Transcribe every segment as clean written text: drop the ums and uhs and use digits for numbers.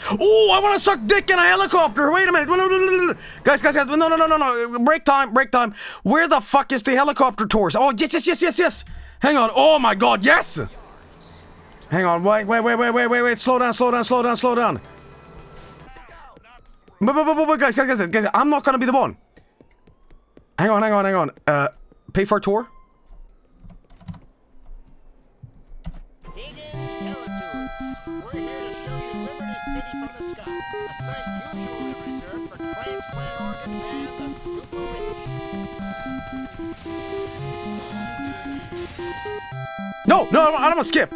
Oh, I want to suck dick in a helicopter. Wait a minute. Guys, no. Break time. Where the fuck is the helicopter tours? Oh, yes. Hang on. Oh my god, yes. Hang on. Wait. Slow down. But guys, I'm not gonna be the one. Hang on. Pay for a tour? No, I don't want to skip.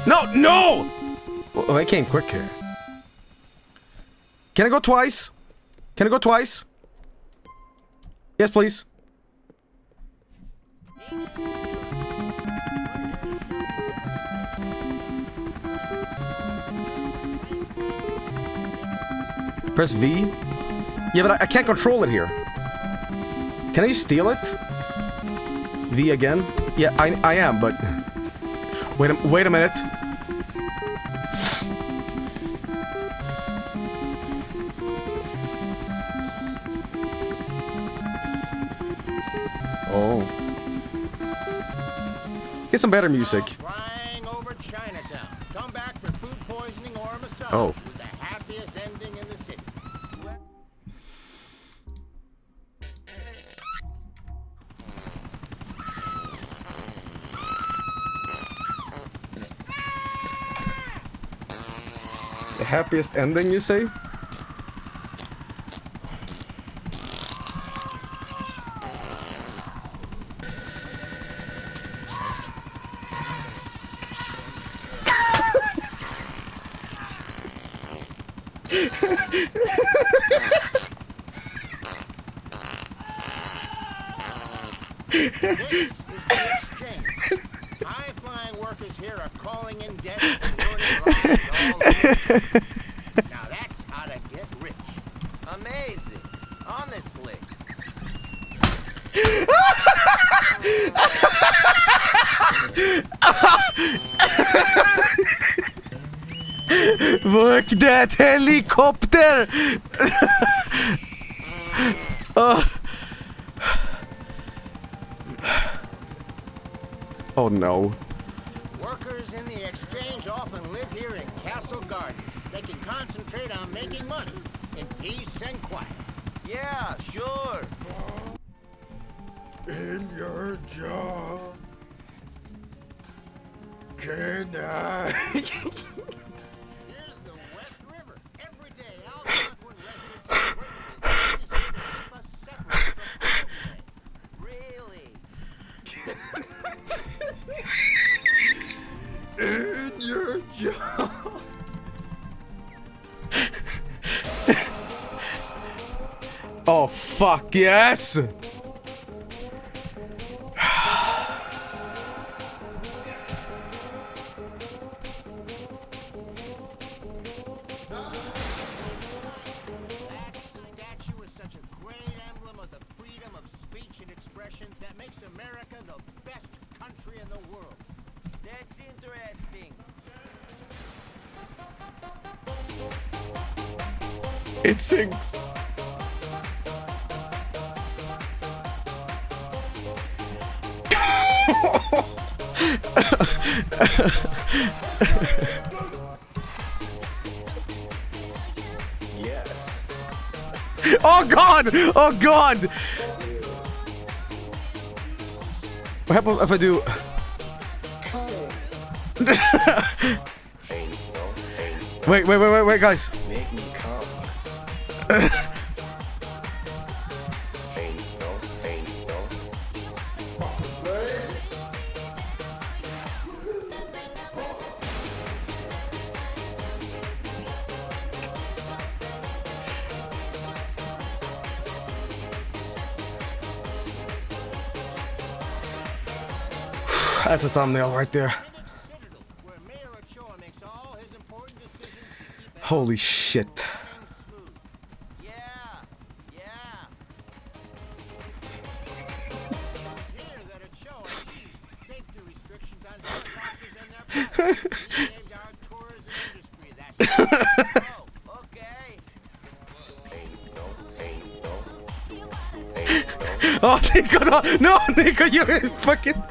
No. Oh, I came quick here. Can I go twice? Yes, please. Press V? Yeah, but I can't control it here. Can I steal it? V again? Yeah, I am, but... Wait a minute. Oh. Get some better music. Flying over Chinatown. Come back for food poisoning or a massage. Oh. With the happiest ending in the city. The happiest ending, you say? This is the exchange. High-flying workers here are calling in debt and ruining lives all over. Now that's how to get rich. Amazing. Honestly. Work that helicopter! Oh no. Workers in the exchange often live here in Castle Gardens. They can concentrate on making money in peace and quiet. Yeah, sure. In your job, can I? Here's the West River. Every day, Algonquin residents are working to keep us separate from Really? in your job. Oh fuck yes! America the best country in the world. That's interesting. It sinks. Yes. Oh god! Oh god! What happens if I do? Wait, guys. Make me come. That's a thumbnail right there. Holy shit. Oh, Nico, no, Nico, you fucking.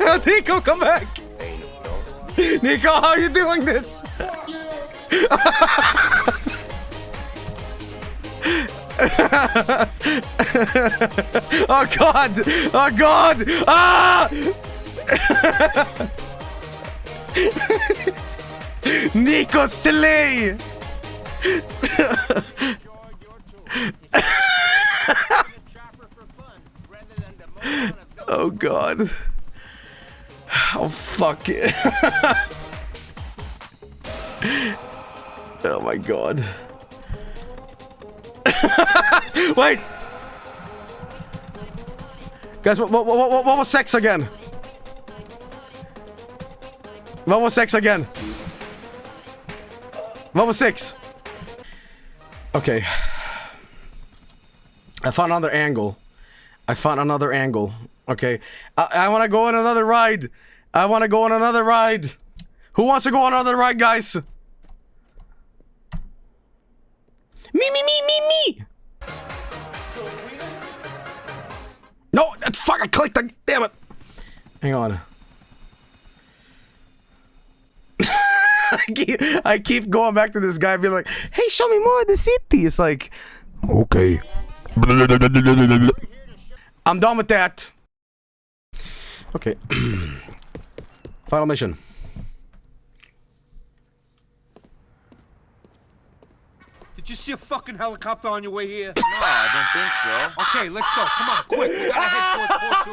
Oh, Nico, come back. Nico, how are you doing this? Oh God! Oh God! Ah! Nico Slay! Oh God! Oh fuck it! Oh my God! Wait! Guys, what was sex again? What was sex again? What was 6? Okay. I found another angle. Okay. I want to go on another ride. Who wants to go on another ride, guys? Me. No, that's fuck. I clicked. Damn it. Hang on. I keep going back to this guy, being like, "Hey, show me more of the city." It's like, okay. I'm done with that. Okay. Final mission. Did you see a fucking helicopter on your way here? No, I don't think so. Okay, let's go. Come on, quick. We gotta head towards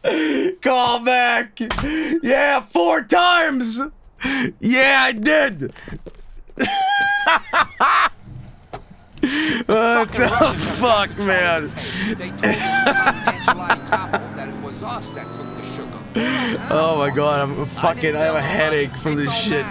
4-2. Call back. Yeah, 4 times. Yeah, I did. What the fuck, man? They told me that it was us that took the sugar. Oh my God, I have a headache from this shit.